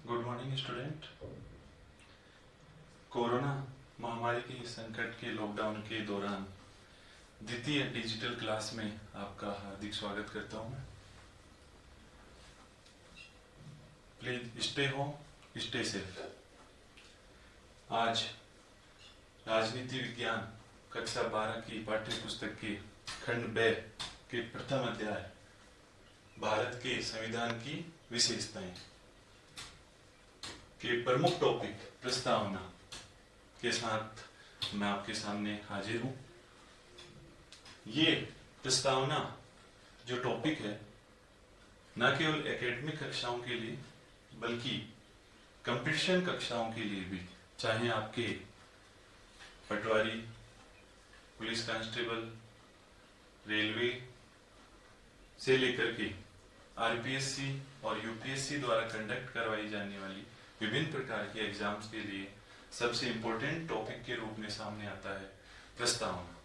Good morning student. Corona महामारी के संकट के लॉकडाउन के दौरान द्वितीय डिजिटल क्लास में आपका हार्दिक स्वागत करता हूं। Please stay home, stay safe. आज राजनीति विज्ञान कक्षा 12 की पाठ्य पुस्तक के खंड 2 के प्रथम अध्याय भारत के संविधान की विशेषताएं के प्रमुख टॉपिक प्रस्तावना के साथ मैं आपके सामने हाजिर हूं। ये प्रस्तावना जो टॉपिक है न केवल एकेडमिक कक्षाओं के लिए बल्कि कंपटीशन कक्षाओं के लिए भी, चाहे आपके पटवारी, पुलिस कांस्टेबल, रेलवे से लेकर के आरपीएससी और यूपीएससी द्वारा कंडक्ट करवाई जाने वाली विभिन्न प्रकार के एग्जाम्स के लिए सबसे इंपॉर्टेंट टॉपिक के रूप में सामने आता है प्रस्तावना।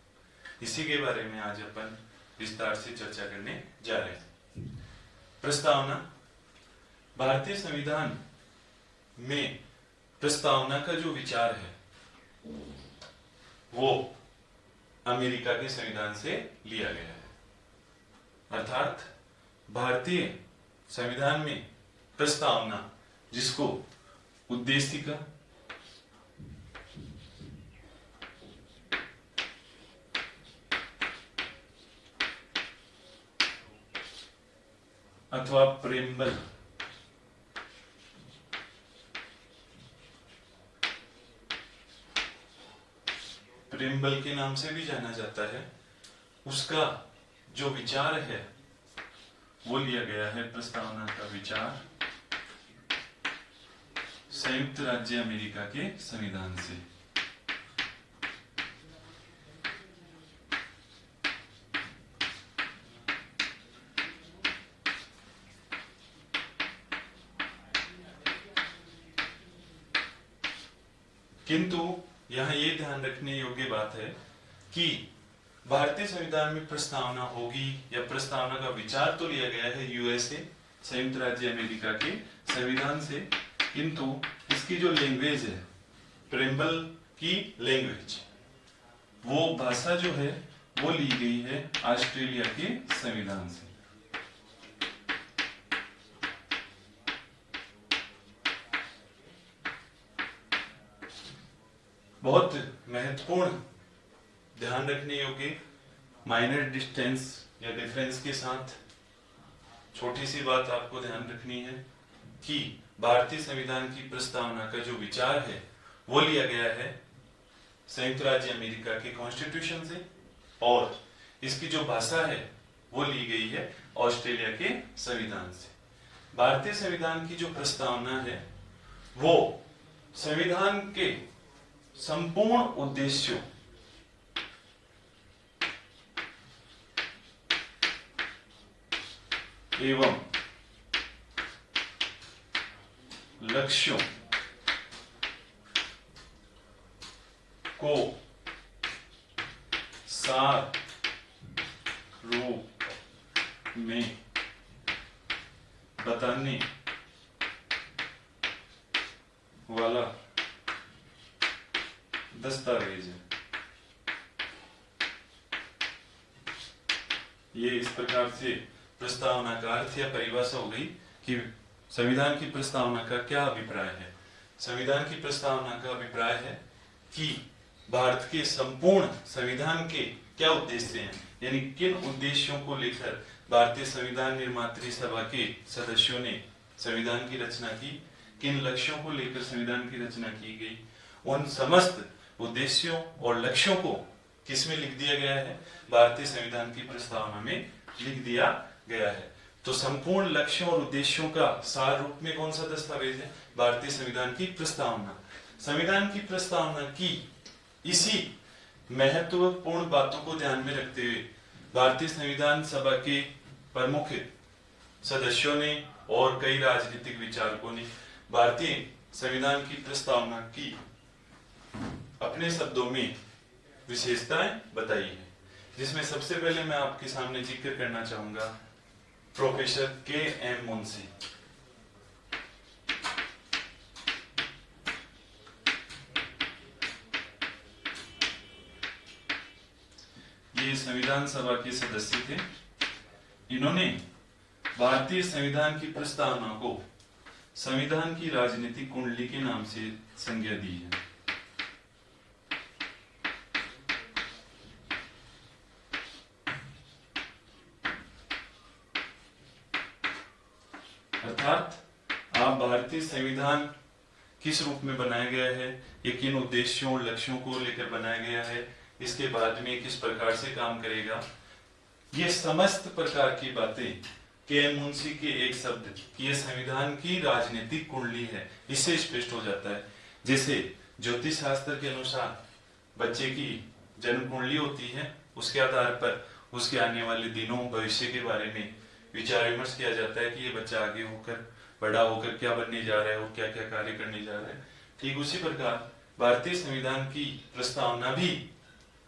इसी के बारे में आज अपन विस्तार से चर्चा करने जा रहे हैं। प्रस्तावना भारतीय संविधान में प्रस्तावना का जो विचार है वो अमेरिका के संविधान से लिया गया है। अर्थात भारतीय संविधान में प्रस्तावना, जिसको उद्देशिका अथवा प्रेम्बल के नाम से भी जाना जाता है, उसका जो विचार है वो लिया गया है। प्रस्तावना का विचार संयुक्त राज्य अमेरिका के संविधान से। किंतु यहां ये ध्यान रखने योग्य बात है कि भारतीय संविधान में प्रस्तावना होगी या प्रस्तावना का विचार तो लिया गया है यूएसए, संयुक्त राज्य अमेरिका के संविधान से, किंतु इसकी जो लैंग्वेज है, प्रेम्बल की लैंग्वेज, वो भाषा जो है वो ली गई है ऑस्ट्रेलिया के संविधान से। बहुत महत्वपूर्ण ध्यान रखने योग्य माइनर डिस्टेंस या डिफरेंस के साथ छोटी सी बात आपको ध्यान रखनी है कि भारतीय संविधान की प्रस्तावना का जो विचार है वो लिया गया है संयुक्त राज्य अमेरिका के कॉन्स्टिट्यूशन से, और इसकी जो भाषा है वो ली गई है ऑस्ट्रेलिया के संविधान से। भारतीय संविधान की जो प्रस्तावना है वो संविधान के संपूर्ण उद्देश्यों एवं लक्ष्यों को सार रूप में बताने वाला दस्तावेज है। ये इस प्रकार से प्रस्तावना का अर्थ या परिभाषा हो गई कि संविधान की प्रस्तावना का क्या अभिप्राय है। संविधान की प्रस्तावना का अभिप्राय है कि भारत के संपूर्ण संविधान के क्या उद्देश्य हैं, यानी किन उद्देश्यों को लेकर भारतीय संविधान निर्मात्री सभा के सदस्यों ने संविधान की रचना की, किन लक्ष्यों को लेकर संविधान की रचना की गई, उन समस्त उद्देश्यों और लक्ष्यों को किसमें लिख दिया गया है, भारतीय संविधान की प्रस्तावना में लिख दिया गया है। तो संपूर्ण लक्ष्यों और उद्देश्यों का सार रूप में कौन सा दस्तावेज है, भारतीय संविधान की प्रस्तावना। संविधान की प्रस्तावना की इसी महत्वपूर्ण बातों को ध्यान में रखते हुए भारतीय संविधान सभा के प्रमुख सदस्यों ने और कई राजनीतिक विचारकों ने भारतीय संविधान की प्रस्तावना की अपने शब्दों में विशेषताएं बताई है, जिसमें सबसे पहले मैं आपके सामने जिक्र करना चाहूंगा प्रोफेसर के एम मुंशी। संविधान सभा के सदस्य थे। इन्होंने भारतीय संविधान की प्रस्तावना को संविधान की राजनीतिक कुंडली के नाम से संज्ञा दी है। अर्थात आप भारतीय संविधान किस रूप में बनाया गया है, ये किन उद्देश्यों और लक्ष्यों को लेकर बनाया गया है, इसके बाद में किस प्रकार से काम करेगा, ये समस्त प्रकार की बातें के मुंशी के एक शब्द कि ये संविधान की राजनीतिक कुंडली है, इससे स्पष्ट हो जाता है। जैसे ज्योतिष शास्त्र के अनुसार बच्चे की जन्म कुंडली होती है, उसके आधार पर उसके आने वाले दिनों भविष्य के बारे में विचार विमर्श किया जाता है कि ये बच्चा आगे होकर बड़ा होकर क्या बनने जा रहा है और क्या क्या कार्य करने जा रहा है। ठीक उसी प्रकार भारतीय संविधान की प्रस्तावना भी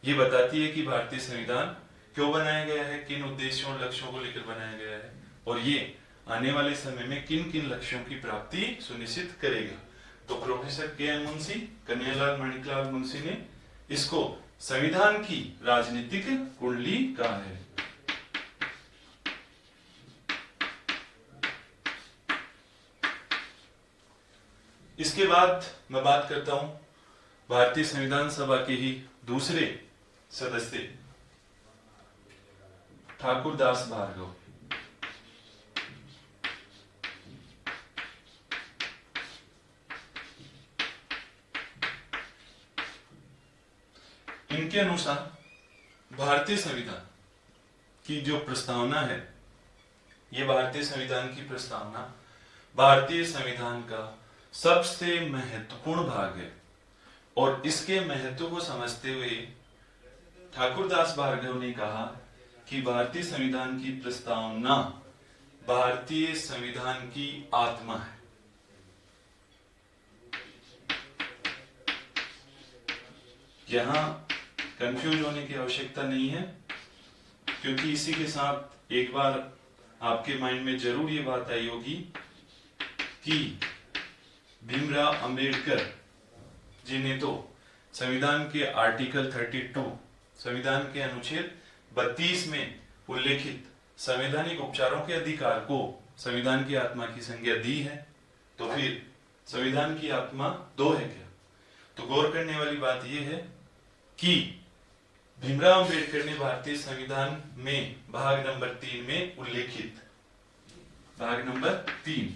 ये बताती है कि भारतीय संविधान क्यों बनाया गया है, किन उद्देश्यों और लक्ष्यों को लेकर बनाया गया है और ये आने वाले समय में किन किन लक्ष्यों की प्राप्ति सुनिश्चित करेगा। तो प्रोफेसर के.एम. मुंशी, कन्हैयालाल माणिकलाल मुंशी ने इसको संविधान की राजनीतिक कुंडली कहा है। इसके बाद मैं बात करता हूं भारतीय संविधान सभा के ही दूसरे सदस्य ठाकुर दास भार्गव। इनके अनुसार भारतीय संविधान की जो प्रस्तावना है, ये भारतीय संविधान की प्रस्तावना भारतीय संविधान का सबसे महत्वपूर्ण भाग है और इसके महत्व को समझते हुए ठाकुरदास भार्गव ने कहा कि भारतीय संविधान की प्रस्तावना भारतीय संविधान की आत्मा है। यहां कंफ्यूज होने की आवश्यकता नहीं है, क्योंकि इसी के साथ एक बार आपके माइंड में जरूर ये बात आई होगी कि भीमराव अंबेडकर जी ने तो संविधान के आर्टिकल 32, संविधान के अनुच्छेद 32 में उल्लेखित संवैधानिक उपचारों के अधिकार को संविधान की आत्मा की संज्ञा दी है। तो फिर संविधान की आत्मा दो है क्या? तो गौर करने वाली बात यह है कि भीमराव अंबेडकर ने भारतीय संविधान में भाग नंबर 3 में उल्लेखित भाग नंबर 3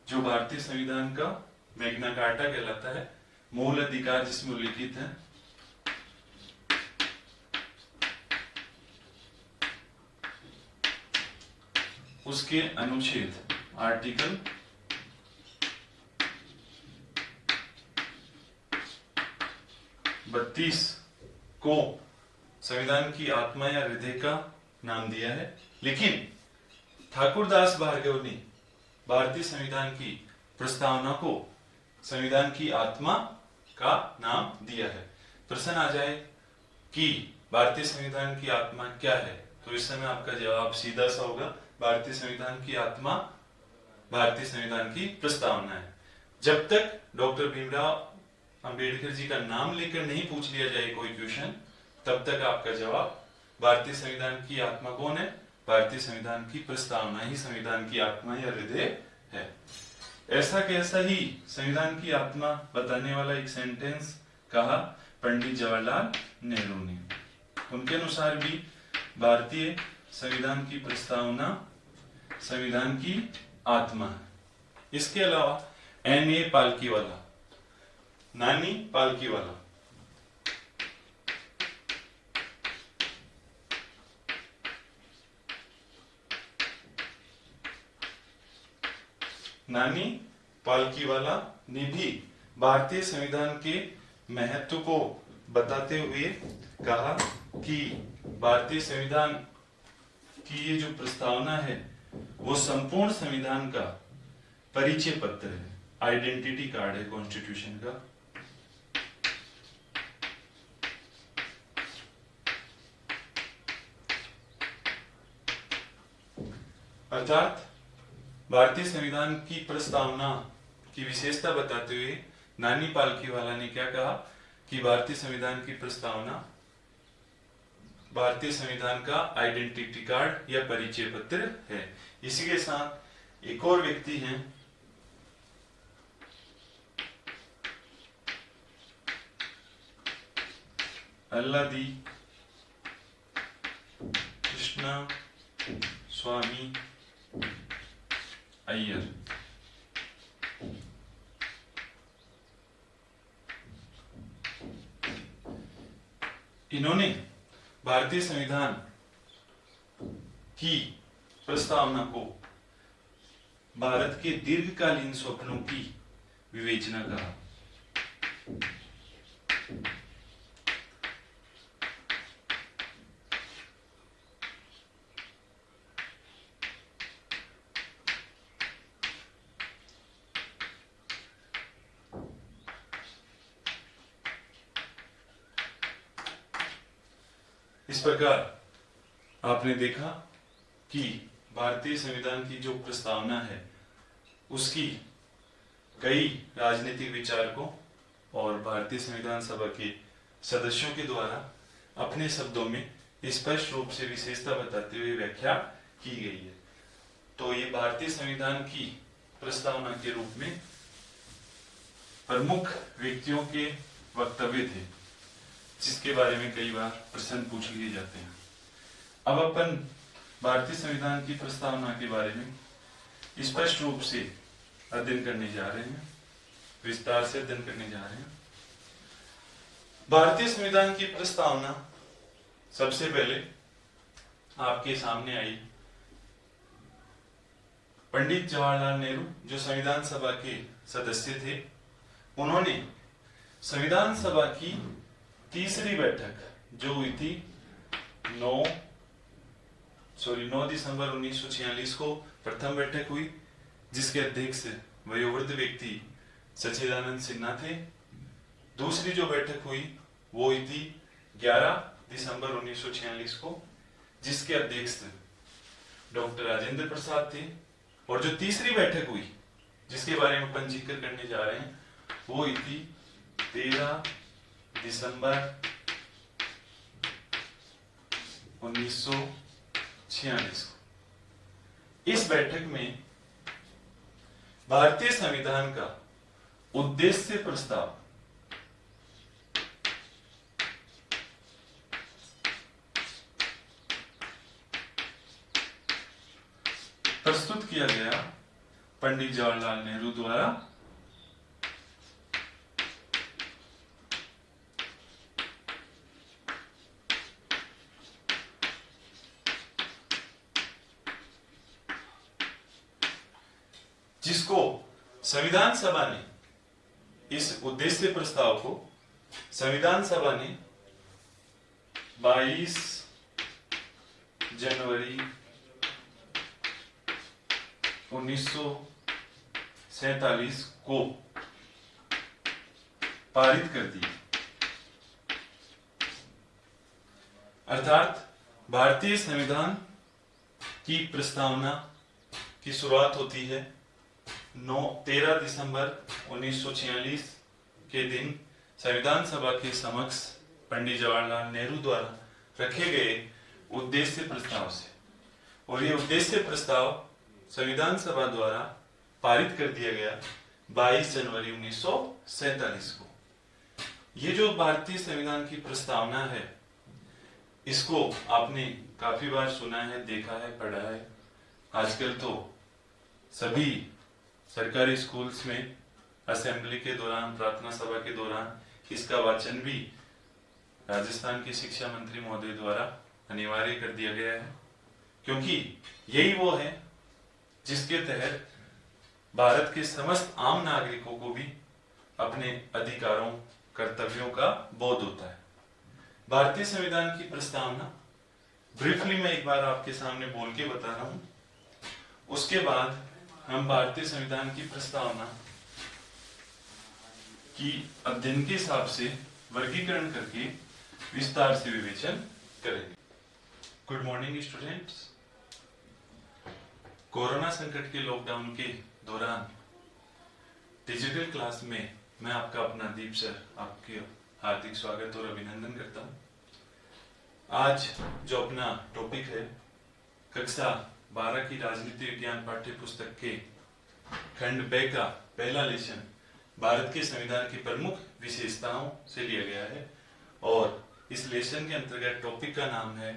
जो भारतीय संविधान का मैग्ना कार्टा कहलाता है, मूल अधिकार जिसमें उल्लिखित है, उसके अनुच्छेद आर्टिकल 32 को संविधान की आत्मा या हृदय का नाम दिया है। लेकिन ठाकुरदास भार्गव ने भारतीय संविधान की प्रस्तावना को संविधान की आत्मा का नाम दिया है। प्रश्न आ जाए कि भारतीय संविधान की आत्मा क्या है, तो इस समय आपका जवाब सीधा सा होगा, भारतीय संविधान की आत्मा भारतीय संविधान की प्रस्तावना है। जब तक डॉक्टर भीमराव अंबेडकर जी का नाम लेकर नहीं पूछ लिया जाए कोई क्वेश्चन, तब तक आपका जवाब भारतीय संविधान की आत्मा कौन है, भारतीय संविधान की प्रस्तावना ही संविधान की आत्मा या हृदय है। ऐसा कैसा ही संविधान की आत्मा बताने वाला एक सेंटेंस कहा पंडित जवाहरलाल नेहरू ने। उनके अनुसार भी भारतीय संविधान की प्रस्तावना संविधान की आत्मा है। इसके अलावा N.A. पालकीवाला, नानी पालकीवाला, नानी पालकीवाला ने भी भारतीय संविधान के महत्व को बताते हुए कहा कि भारतीय संविधान की ये जो प्रस्तावना है वो संपूर्ण संविधान का परिचय पत्र है, आइडेंटिटी कार्ड है कॉन्स्टिट्यूशन का। अर्थात भारतीय संविधान की प्रस्तावना की विशेषता बताते हुए नानी पालकीवाला ने क्या कहा कि भारतीय संविधान की प्रस्तावना भारतीय संविधान का आइडेंटिटी कार्ड या परिचय पत्र है। इसी के साथ एक और व्यक्ति हैं अल्लादी कृष्णा स्वामी अय्यर। इन्होंने भारतीय संविधान की प्रस्तावना को भारत के दीर्घकालीन स्वप्नों की विवेचना कहा। इस प्रकार आपने देखा कि भारतीय संविधान की जो प्रस्तावना है उसकी कई राजनीतिक विचारकों और भारतीय संविधान सभा के सदस्यों के द्वारा अपने शब्दों में स्पष्ट रूप से विशेषता बताते हुए व्याख्या की गई है। तो ये भारतीय संविधान की प्रस्तावना के रूप में प्रमुख व्यक्तियों के वक्तव्य थे, जिसके बारे में कई बार प्रश्न पूछ लिए जाते हैं। अब अपन भारतीय संविधान की प्रस्तावना के बारे में स्पष्ट रूप से अध्ययन करने जा रहे हैं, विस्तार से अध्ययन करने जा रहे हैं। भारतीय संविधान की प्रस्तावना सबसे पहले आपके सामने आई पंडित जवाहरलाल नेहरू, जो संविधान सभा के सदस्य थे। उन्होंने संविधान सभा की तीसरी बैठक जो हुई थी 9 दिसंबर 1946 को प्रथम बैठक हुई, जिसके अध्यक्ष वयोवृद्ध व्यक्ति सच्चिदानंद सिन्हा थे। दूसरी जो बैठक हुई वो हुई थी 11 दिसंबर 1946 को, जिसके अध्यक्ष डॉक्टर राजेंद्र प्रसाद थे। और जो तीसरी बैठक हुई जिसके बारे में अपन जिक्र करने जा रहे हैं वो हुई थी 13 दिसंबर 1946 को। इस बैठक में भारतीय संविधान का उद्देश्य प्रस्ताव प्रस्तुत किया गया पंडित जवाहरलाल नेहरू द्वारा। जिसको संविधान सभा ने, इस उद्देश्य प्रस्ताव को संविधान सभा ने 22 जनवरी 1947 को पारित कर दी। अर्थात भारतीय संविधान की प्रस्तावना की शुरुआत होती है 13 दिसंबर 1946 के दिन संविधान सभा के समक्ष पंडित जवाहरलाल नेहरू द्वारा रखे गए उद्देश्य प्रस्ताव से। और ये उद्देश्य प्रस्ताव संविधान सभा द्वारा पारित कर दिया गया 22 जनवरी 1947 को। ये जो भारतीय संविधान की प्रस्तावना है, इसको आपने काफी बार सुना है, देखा है, पढ़ा है। आजकल तो सभी सरकारी स्कूल्स में असेंबली के दौरान, प्रार्थना सभा के दौरान इसका वाचन भी राजस्थान के शिक्षा मंत्री महोदय द्वारा अनिवार्य कर दिया गया है, क्योंकि यही वो है जिसके तहत भारत के समस्त आम नागरिकों को भी अपने अधिकारों, कर्तव्यों का बोध होता है। भारतीय संविधान की प्रस्तावना ब्रीफली मैं एक बार आपके सामने बोल के बता रहा हूं, उसके बाद हम भारतीय संविधान की प्रस्तावना की अध्ययन के हिसाब से वर्गीकरण करके विस्तार से विवेचन करेंगे। Good morning students. कोरोना संकट के लॉकडाउन के दौरान डिजिटल क्लास में मैं आपका अपना दीप सर आपके हार्दिक स्वागत और अभिनंदन करता हूं। आज जो अपना टॉपिक है कक्षा 12 की राजनीति विज्ञान पाठ्य पुस्तक के खंड 2 का पहला लेसन भारत के संविधान की प्रमुख विशेषताओं से लिया गया है और इस लेसन के अंतर्गत टॉपिक का नाम है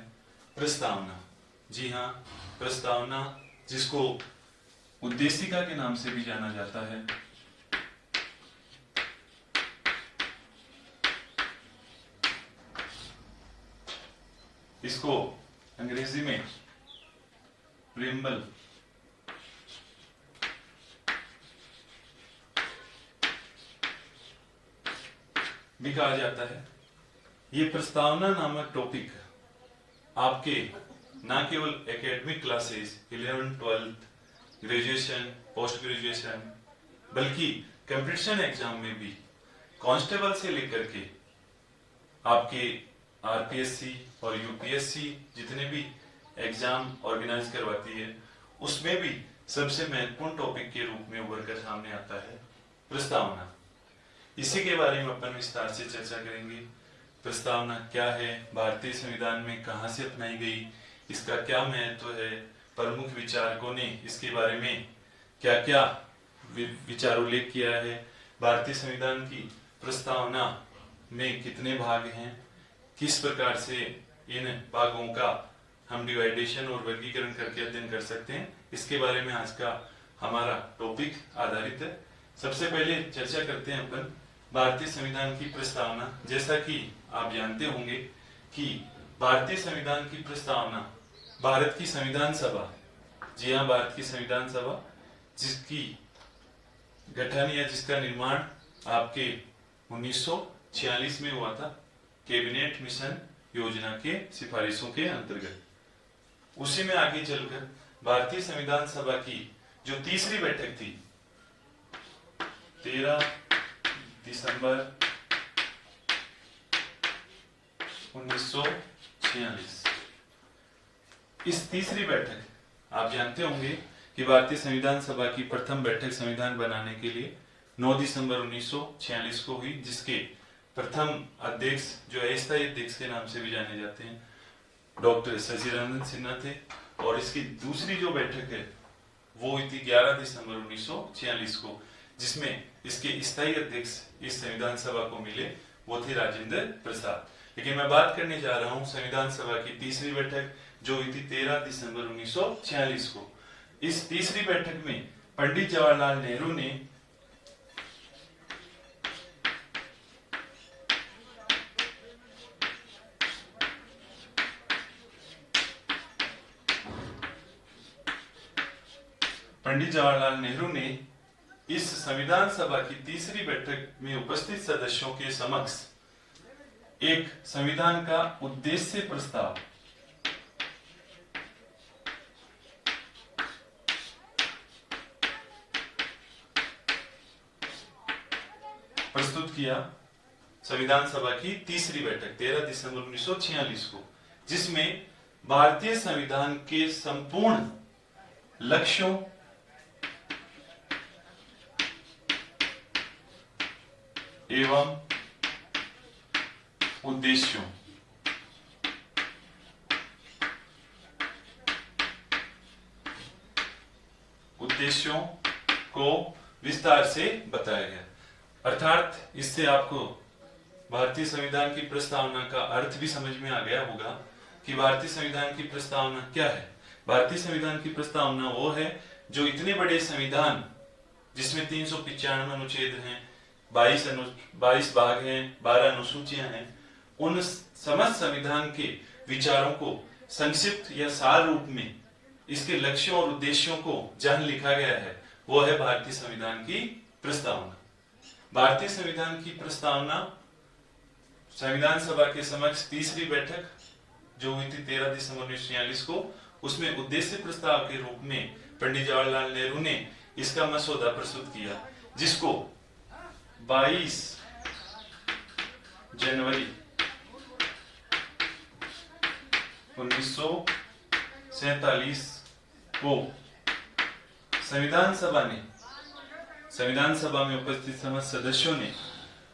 प्रस्तावना। जी हाँ, प्रस्तावना, जिसको उद्देशिका के नाम से भी जाना जाता है। इसको अंग्रेजी में प्रीएम्बल भी कहा जाता है। ये प्रस्तावना नामक टॉपिक आपके ना केवल academic classes 11th 12th graduation, post graduation, बल्कि कंपटीशन एग्जाम में भी कांस्टेबल से लेकर के आपके आरपीएससी और यूपीएससी जितने भी एग्जाम ऑर्गेनाइज करवाती है उसमें भी सबसे महत्वपूर्ण टॉपिक के रूप में उभर कर सामने आता है प्रस्तावना। इसी के बारे में अपन विस्तार से चर्चा करेंगे। प्रस्तावना क्या है, भारतीय संविधान में कहां से अपनाई गई, इसका क्या महत्व है, प्रमुख विचारकों ने इसके बारे में क्या क्या विचारोल्लेख किया है, भारतीय संविधान की प्रस्तावना में कितने भाग हैं, किस प्रकार से इन भागों का हम डिवाइडेशन और वर्गीकरण करके अध्ययन कर सकते हैं, इसके बारे में आज का हमारा टॉपिक आधारित है। सबसे पहले चर्चा करते हैं अपन भारतीय संविधान की प्रस्तावना। जैसा कि आप जानते होंगे कि भारतीय संविधान की प्रस्तावना भारत की संविधान सभा, जी हाँ, भारत की संविधान सभा, जिसकी गठन या जिसका निर्माण आपके 1946 में हुआ था कैबिनेट मिशन योजना के सिफारिशों के अंतर्गत। उसी में आगे चलकर भारतीय संविधान सभा की जो तीसरी बैठक थी 13 दिसंबर 1946, इस तीसरी बैठक, आप जानते होंगे कि भारतीय संविधान सभा की प्रथम बैठक संविधान बनाने के लिए 9 दिसंबर 1946 को हुई, जिसके प्रथम अध्यक्ष जो अस्थायी अध्यक्ष के नाम से भी जाने जाते हैं डॉक्टर सचिदानंद सिन्हा थे, और इसकी दूसरी जो बैठक है वो हुई थी 11 दिसंबर 1946 को, जिसमें इसके स्थायी अध्यक्ष इस संविधान सभा को मिले, वो थे राजेंद्र प्रसाद। लेकिन मैं बात करने जा रहा हूं संविधान सभा की तीसरी बैठक जो हुई थी 13 दिसंबर 1946 को। इस तीसरी बैठक में पंडित जवाहरलाल नेहरू ने इस संविधान सभा की तीसरी बैठक में उपस्थित सदस्यों के समक्ष एक संविधान का उद्देश्य प्रस्ताव प्रस्तुत किया। संविधान सभा की तीसरी बैठक 13 दिसंबर 1946 को, जिसमें भारतीय संविधान के संपूर्ण लक्ष्यों एवं उद्देश्यों को विस्तार से बताया गया। अर्थात इससे आपको भारतीय संविधान की प्रस्तावना का अर्थ भी समझ में आ गया होगा कि भारतीय संविधान की प्रस्तावना क्या है। भारतीय संविधान की प्रस्तावना वो है जो इतने बड़े संविधान जिसमें 395 अनुच्छेद हैं, 22 भाग हैं, 12 अनुसूचियां हैं, उन समस्त संविधान के विचारों को संक्षिप्त या सार रूप में इसके लक्ष्यों और उद्देश्यों को जहां लिखा गया है वो है भारतीय संविधान की प्रस्तावना। भारतीय संविधान की प्रस्तावना संविधान सभा के समक्ष तीसरी बैठक जो हुई थी 13 दिसंबर 1946 को, उसमें उद्देश्य प्रस्ताव के रूप में पंडित जवाहरलाल नेहरू ने इसका मसौदा प्रस्तुत किया, जिसको 22 जनवरी 1947 को संविधान सभा में उपस्थित समस्त सदस्यों ने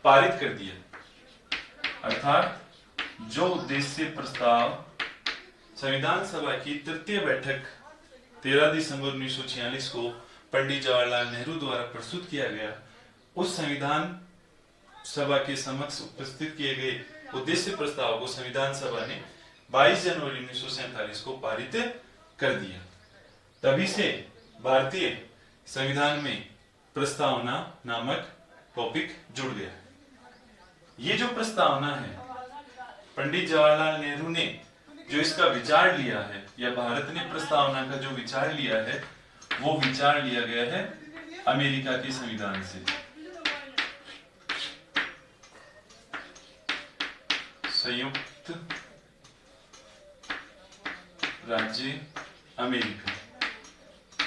पारित कर दिया। अर्थात जो उद्देश्य प्रस्ताव संविधान सभा की तृतीय बैठक 13 दिसंबर 1946 को पंडित जवाहरलाल नेहरू द्वारा प्रस्तुत किया गया, उस संविधान सभा के समक्ष उपस्थित किए गए उद्देश्य प्रस्ताव को संविधान सभा ने 22 जनवरी 1947 को पारित कर दिया। तभी से भारतीय संविधान में प्रस्तावना नामक टॉपिक जुड़ गया। ये जो प्रस्तावना है, पंडित जवाहरलाल नेहरू ने जो इसका विचार लिया है, या भारत ने प्रस्तावना का जो विचार लिया है, वो विचार लिया गया है अमेरिका के संविधान से। संयुक्त राज्य अमेरिका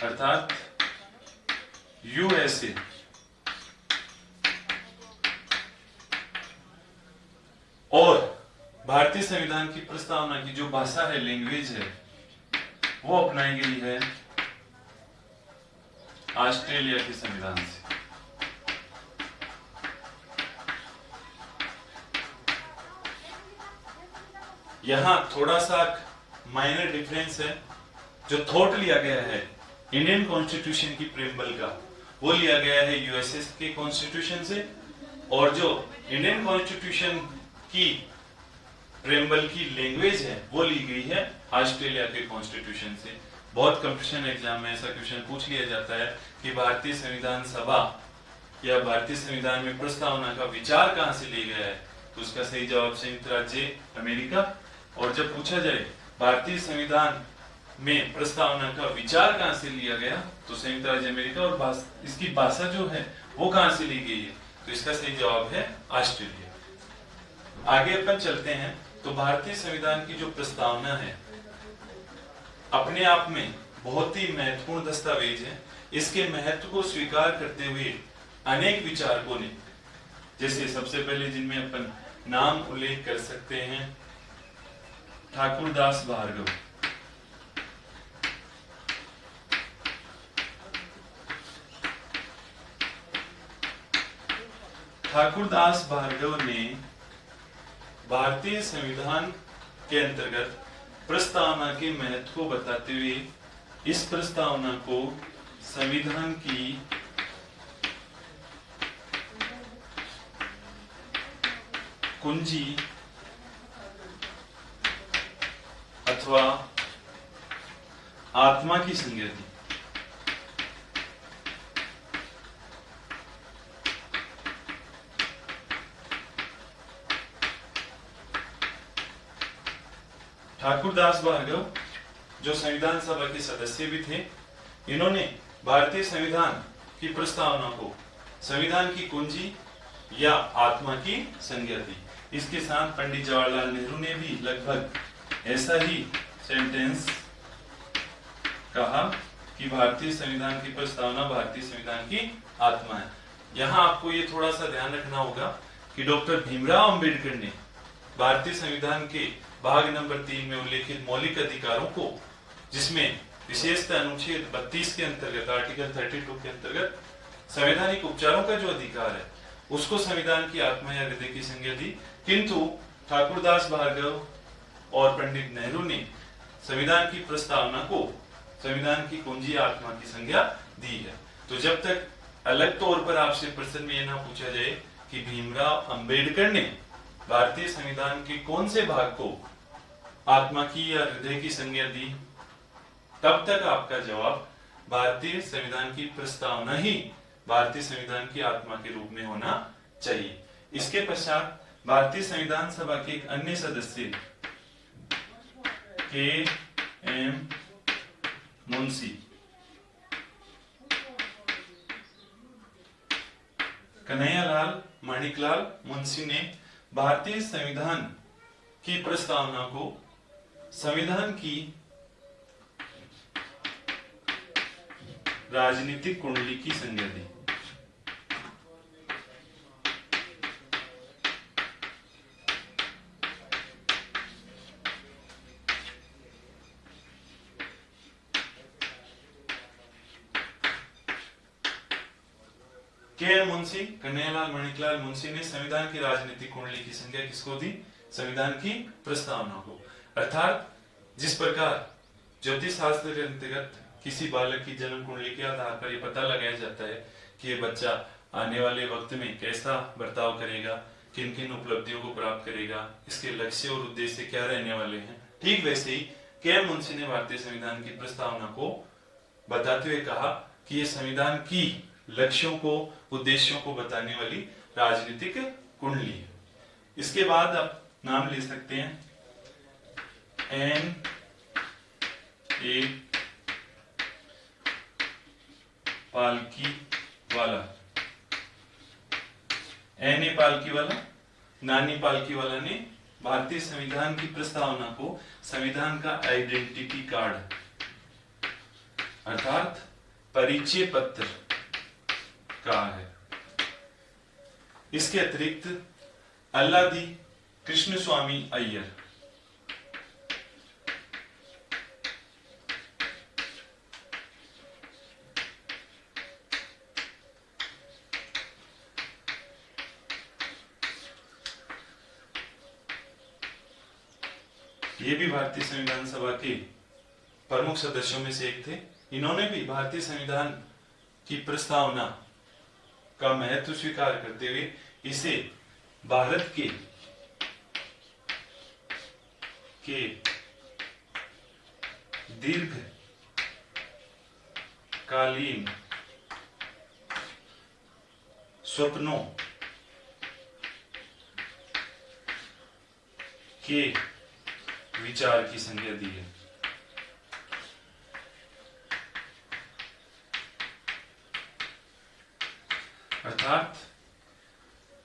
अर्थात यूएसए और भारतीय संविधान की प्रस्तावना की जो भाषा है, लैंग्वेज है, वो अपनाई गई है ऑस्ट्रेलिया के संविधान से। यहां थोड़ा सा माइनर डिफरेंस है। जो थॉट लिया गया है इंडियन कॉन्स्टिट्यूशन की प्रेम्बल का, वो लिया गया है यूएसए के कॉन्स्टिट्यूशन से, और जो इंडियन कॉन्स्टिट्यूशन की प्रेम्बल की लैंग्वेज है, वो ली गई है ऑस्ट्रेलिया के कॉन्स्टिट्यूशन से। बहुत कंपटीशन एग्जाम में ऐसा क्वेश्चन पूछ लिया जाता है कि भारतीय संविधान सभा या भारतीय संविधान में प्रस्तावना का विचार कहां से लिया गया है, तो उसका सही जवाब संयुक्त राज्य अमेरिका। और जब पूछा जाए भारतीय संविधान में प्रस्तावना का विचार कहां से लिया गया, तो संयुक्त राज्य अमेरिका। और इसकी भाषा जो है वो कहां से ली गई है, तो इसका सही जवाब है ऑस्ट्रेलिया। आगे अपन चलते हैं। तो भारतीय संविधान की जो प्रस्तावना है अपने आप में बहुत ही महत्वपूर्ण दस्तावेज है। इसके महत्व को स्वीकार करते हुए अनेक विचारकों ने, जैसे सबसे पहले जिनमें अपन नाम उल्लेख कर सकते हैं, ठाकुरदास भार्गव, ठाकुरदास भार्गव ने भारतीय संविधान के अंतर्गत प्रस्तावना के महत्व को बताते हुए इस प्रस्तावना को संविधान की कुंजी अथवा आत्मा की संज्ञा दी। ठाकुरदास भार्गव जो संविधान सभा के सदस्य भी थे, इन्होंने भारतीय संविधान की प्रस्तावना को संविधान की कुंजी या आत्मा की संज्ञा दी। इसके साथ पंडित जवाहरलाल नेहरू ने भी लगभग ऐसा ही सेंटेंस कहा कि भारतीय संविधान की प्रस्तावना भारतीय संविधान की आत्मा है। यहाँ आपको ये थोड़ा सा ध्यान रखना होगा कि डॉक्टर भीमराव अंबेडकर ने भारतीय संविधान के भाग नंबर 3 में उल्लेखित मौलिक अधिकारों को, जिसमें विशेषतः अनुच्छेद 32 के अंतर्गत, आर्टिकल 32 के अंतर्गत संवैधानिक उपचारों का जो अधिकार है, उसको संविधान की आत्मा या हृदय की संज्ञा दी। किंतु ठाकुरदास भार्गव और पंडित नेहरू ने संविधान की प्रस्तावना को संविधान की कुंजी आत्मा की संज्ञा दी है। तो जब तक अलग तौर पर आपसे प्रश्न में यह ना पूछा जाए कि भीमराव अंबेडकर ने भारतीय संविधान के कौन से भाग को आत्मा की या हृदय की संज्ञा दी, तब तक आपका जवाब भारतीय संविधान की प्रस्तावना ही भारतीय संविधान की आत्मा के रूप में होना चाहिए। इसके पश्चात भारतीय संविधान सभा के एक अन्य सदस्य के एम मुंशी, कन्हैयालाल माणिकलाल मुंशी ने भारतीय संविधान की प्रस्तावना को संविधान की राजनीतिक कुंडली की संज्ञा दी। के एम मुंशी, कन्हैयालाल माणिकलाल मुंशी ने संविधान की राजनीतिक कुंडली की संज्ञा किसको दी? संविधान की प्रस्तावना को। अर्थात जिस प्रकार ज्योतिष शास्त्र के अंतर्गत किसी बालक की जन्म कुंडली के आधार पर यह पता लगाया जाता है कि ये बच्चा आने वाले वक्त में कैसा बर्ताव करेगा, किन किन उपलब्धियों को प्राप्त करेगा, इसके लक्ष्य और उद्देश्य क्या रहने वाले हैं, ठीक वैसे ही के मुंशी ने भारतीय संविधान की प्रस्तावना को बताते हुए कहा कि ये संविधान की लक्ष्यों को, उद्देश्यों को बताने वाली राजनीतिक कुंडली है। इसके बाद आप नाम ले सकते हैं एन ए पालकी वाला। एन ए पालकी वाला, नानी पालकी वाला ने भारतीय संविधान की प्रस्तावना को संविधान का आइडेंटिटी कार्ड अर्थात परिचय पत्र कहा है। इसके अतिरिक्त अल्लादी कृष्ण स्वामी अय्यर, ये भी भारतीय संविधान सभा के प्रमुख सदस्यों में से एक थे। इन्होंने भी भारतीय संविधान की प्रस्तावना का महत्व स्वीकार करते हुए इसे भारत के दीर्घकालीन स्वप्नों के विचार की संज्ञा दी है। अर्थात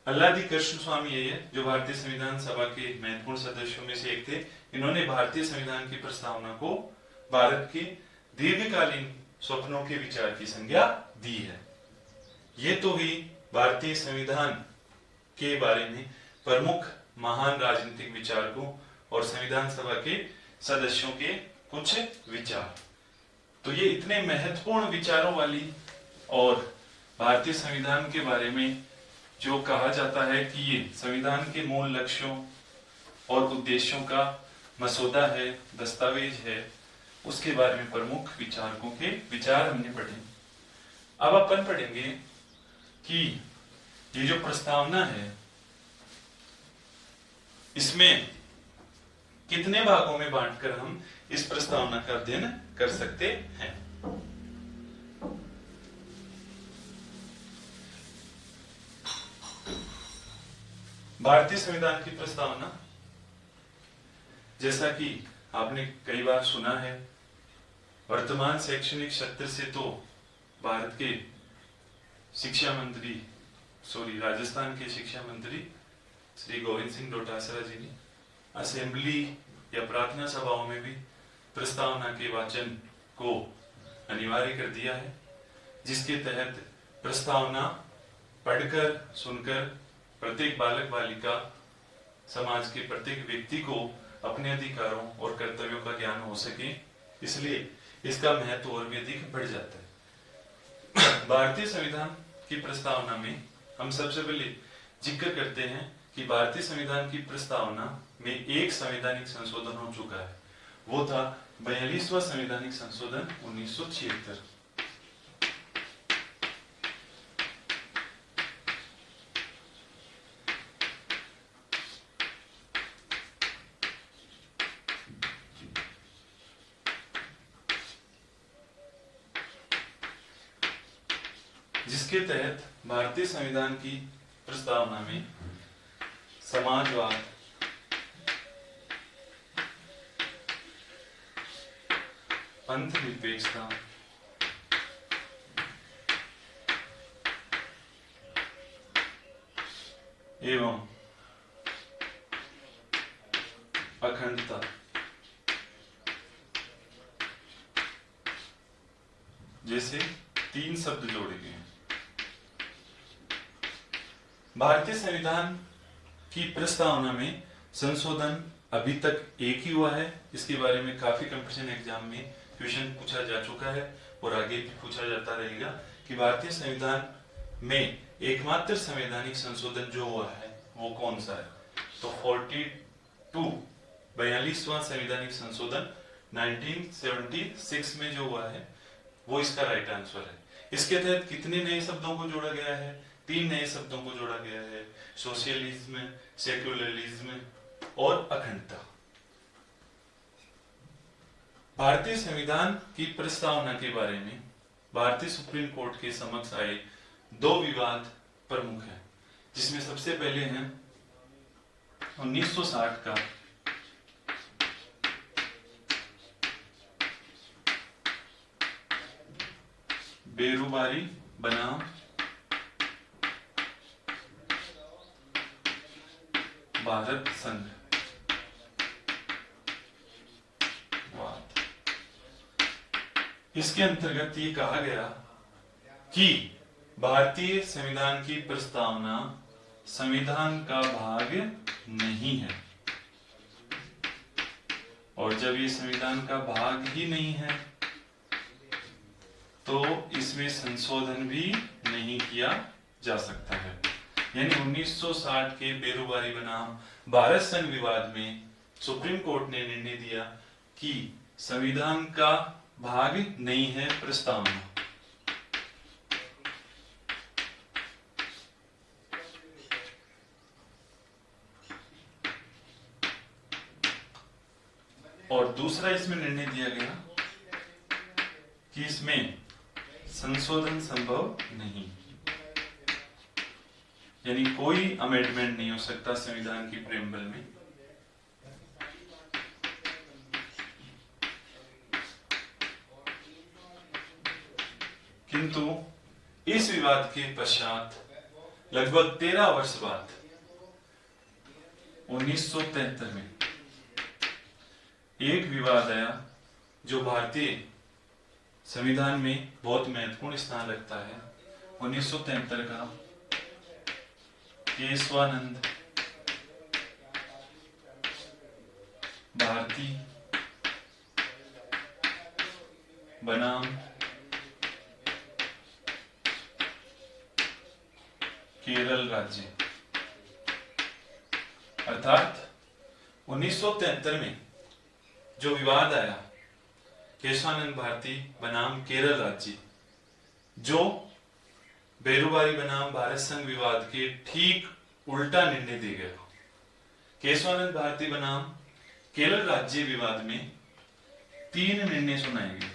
अल्लादी कृष्ण स्वामी अय्यर, जो भारतीय संविधान सभा के महत्वपूर्ण सदस्यों में से एक थे, इन्होंने भारतीय संविधान की प्रस्तावना को भारत के दीर्घकालीन स्वप्नों के विचार की संज्ञा दी है। ये तो ही भारतीय संविधान के बारे में प्रमुख महान राजनीतिक विचारकों और संविधान सभा के सदस्यों के कुछ विचार। तो ये इतने महत्वपूर्ण विचारों वाली और भारतीय संविधान के बारे में जो कहा जाता है कि ये संविधान के मूल लक्ष्यों और उद्देश्यों का मसौदा है, दस्तावेज है, उसके बारे में प्रमुख विचारकों के विचार हमने पढ़े। अब अपन पढ़ेंगे कि ये जो प्रस्तावना है इसमें कितने भागों में बांटकर हम इस प्रस्तावना का अध्ययन कर सकते हैं। भारतीय संविधान की प्रस्तावना, जैसा कि आपने कई बार सुना है, वर्तमान शैक्षणिक सत्र से तो भारत के राजस्थान के शिक्षा मंत्री श्री गोविंद सिंह डोटासरा जी ने असेंबली या प्रार्थना सभाओं में भी प्रस्तावना के वाचन को अनिवार्य कर दिया है, जिसके तहत प्रस्तावना पढ़कर सुनकर प्रत्येक बालक बालिका, समाज के प्रत्येक व्यक्ति को अपने अधिकारों और कर्तव्यों का ज्ञान हो सके, इसलिए इसका महत्व और भी अधिक बढ़ जाता है। भारतीय संविधान की प्रस्तावना में हम सबसे पहले जिक्र करते हैं कि भारतीय संविधान की प्रस्तावना में एक संवैधानिक संशोधन हो चुका है। वो था 42वां संवैधानिक संशोधन 1976। जिसके तहत भारतीय संविधान की प्रस्तावना में समाजवाद, पंथ निरपेक्षता, एवं अखंडता जैसे 3 शब्द जोड़े गए हैं। भारतीय संविधान की प्रस्तावना में संशोधन अभी तक एक ही हुआ है। इसके बारे में काफी कंपटीशन एग्जाम में क्वेश्चन पूछा जा चुका है और आगे भी पूछा जाता रहेगा कि भारतीय संविधान में एकमात्र संवैधानिक संशोधन जो हुआ है वो कौन सा है। तो टू 42वां संवैधानिक संशोधन 1976 में जो हुआ है वो इसका राइट आंसर है। इसके तहत कितने नए शब्दों को जोड़ा गया है? 3 नए शब्दों को जोड़ा गया है, सोशलिज्म, सेक्युलरिज्म और अखंडता। भारतीय संविधान की प्रस्तावना के बारे में भारतीय सुप्रीम कोर्ट के समक्ष आए 2 विवाद प्रमुख हैं, जिसमें सबसे पहले हैं 1960 का बेरुबारी बनाम भारत संघ वाद। इसके अंतर्गत ये कहा गया कि भारतीय संविधान की प्रस्तावना संविधान का भाग नहीं है, और जब ये संविधान का भाग ही नहीं है तो इसमें संशोधन भी नहीं किया जा सकता है। यानी 1960 के बेरुबारी बनाम भारत संघ विवाद में सुप्रीम कोर्ट ने निर्णय दिया कि संविधान का भाग नहीं है प्रस्तावना। और दूसरा इसमें निर्णय दिया गया कि इसमें संशोधन संभव नहीं, यानी कोई अमेंडमेंट नहीं हो सकता संविधान की प्रेम्बल में। किंतु इस विवाद के पश्चात लगभग 13 वर्ष बाद 1973 में एक विवाद आया जो भारतीय संविधान में बहुत महत्वपूर्ण स्थान रखता है। 1973 का केशवानंद भारती बनाम केरल राज्य। अर्थात 1973 में जो विवाद आया केशवानंद भारती बनाम केरल राज्य, जो बेरुबारी बनाम भारत संघ विवाद के ठीक उल्टा निर्णय दे गया। केशवानंद भारती बनाम केरल राज्य विवाद में 3 निर्णय सुनाए गए।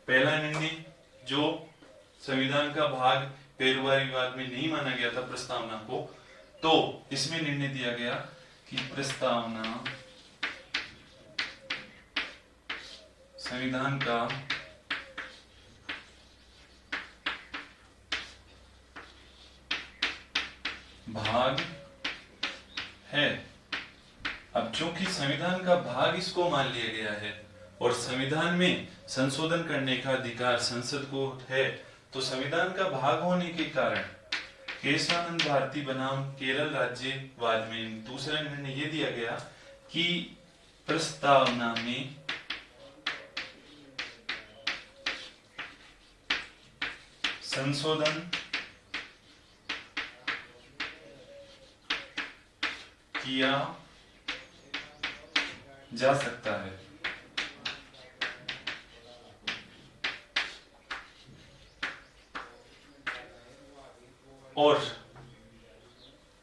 पहला निर्णय जो संविधान का भाग बेरुबारी विवाद में नहीं माना गया था प्रस्तावना को, तो इसमें निर्णय दिया गया कि प्रस्तावना संविधान का भाग है। अब चूंकि संविधान का भाग इसको मान लिया गया है और संविधान में संशोधन करने का अधिकार संसद को है, तो संविधान का भाग होने के कारण केशवानंद भारती बनाम केरल राज्य वाद में दूसरा निर्णय यह दिया गया कि प्रस्तावना में संशोधन किया जा सकता है। और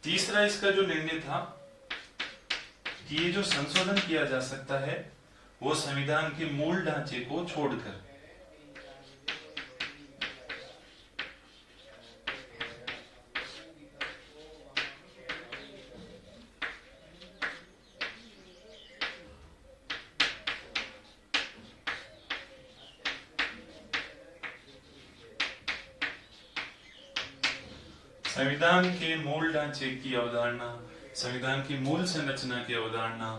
तीसरा इसका जो निर्णय था कि ये जो संशोधन किया जा सकता है वो संविधान के मूल ढांचे को छोड़कर। संविधान के मूल ढांचे की अवधारणा, संविधान की मूल संरचना की अवधारणा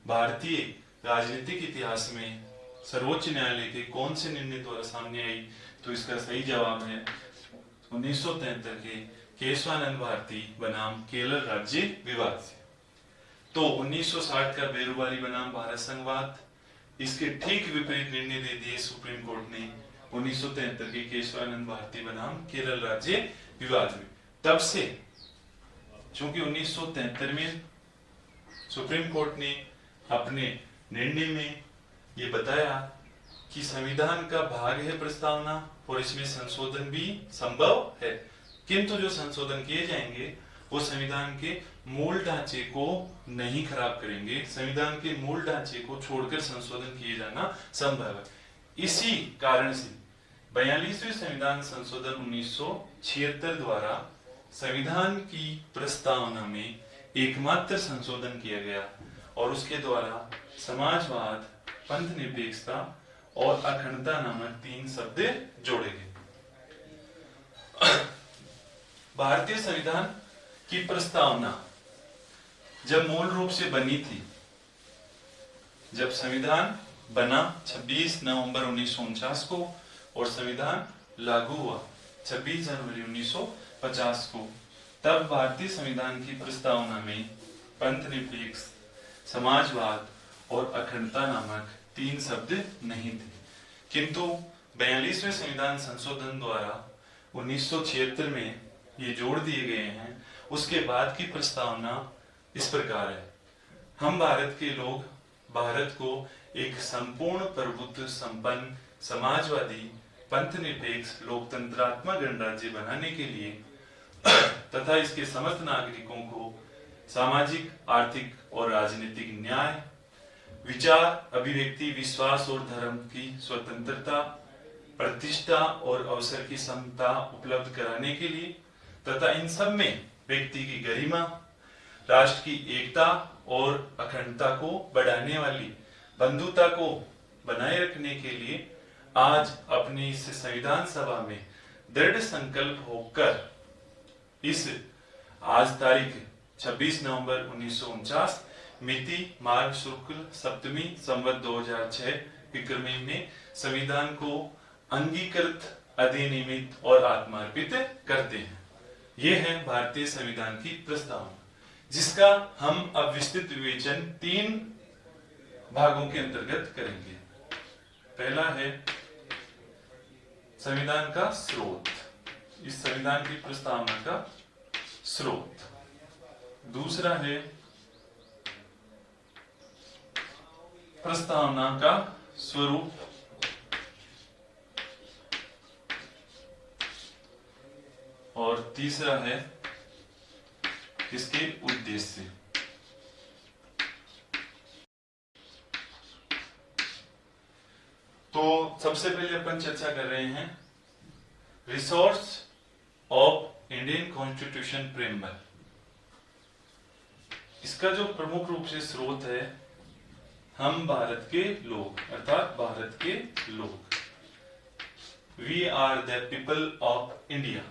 भारतीय राजनीतिक इतिहास में सर्वोच्च न्यायालय के कौन से निर्णय द्वारा सामने आई? तो इसका सही जवाब है 1973 के केशवानंद भारती बनाम केरल राज्य विवाद से। तो 1960 का बेरुबारी बनाम भारत संघवाद, इसके ठीक विपरीत निर्णय दे दिए सुप्रीम कोर्ट ने 1973 के केशवानंद भारती बनाम केरल राज्य विवाद में। तब से चूंकि 1973 में सुप्रीम कोर्ट ने अपने निर्णय में ये बताया कि संविधान का भाग है प्रस्तावना और इसमें संशोधन भी संभव है, किंतु जो संशोधन किए जाएंगे वो संविधान के मूल ढांचे को नहीं खराब करेंगे। संविधान के मूल ढांचे को छोड़कर संशोधन किए जाना संभव है। इसी कारण से 42वें संविधान संशोधन 1976 द्वारा संविधान की प्रस्तावना में एकमात्र संशोधन किया गया और उसके द्वारा समाजवाद, पंथ निरपेक्षता और अखंडता नामक 3 शब्द जोड़े गए। भारतीय संविधान की प्रस्तावना जब मूल रूप से बनी थी, जब संविधान बना 26 नवंबर 1949 को और संविधान लागू हुआ 26 जनवरी 1950 को, तब भारतीय संविधान की प्रस्तावना में पंथ निरपेक्ष, समाजवाद और अखंडता नामक 3 शब्द नहीं थे, किंतु 42वें संविधान संशोधन द्वारा 1976 में ये जोड़ दिए गए हैं। उसके बाद की प्रस्तावना इस प्रकार है: हम भारत के लोग भारत को एक संपूर्ण प्रभुत्व संपन्न समाजवादी पंथ निरपेक्ष लोकतंत्रात्मक गणराज्य बनाने के लिए तथा इसके समस्त नागरिकों को सामाजिक, आर्थिक और राजनीतिक न्याय, विचार, अभिव्यक्ति, विश्वास और धर्म की स्वतंत्रता, प्रतिष्ठा और अवसर की समता उपलब्ध कराने के लिए तथा इन सब में व्यक्ति की गरिमा, राष्ट्र की एकता और अखंडता को बढ़ाने वाली बंधुता को बनाए रखने के लिए आज अपनी इस संविधान सभा में दृढ़ संकल्प होकर इस आज तारीख 26 नवंबर 1949 मिति मार्ग शुक्ल सप्तमी संवत 2006 विक्रमी में संविधान को अंगीकृत, अधिनियमित और आत्मार्पित करते हैं। यह है भारतीय संविधान की प्रस्तावना, जिसका हम अब विस्तृत विवेचन 3 भागों के अंतर्गत करेंगे। पहला है संविधान का स्रोत, इस संविधान की प्रस्तावना का स्रोत। दूसरा है प्रस्तावना का स्वरूप। और तीसरा है इसके उद्देश्य। तो सबसे पहले अपन चर्चा कर रहे हैं resource of Indian constitution framework. इसका जो प्रमुख रूप से स्रोत है, हम भारत के लोग, अर्थात भारत के लोग, we are the people of India.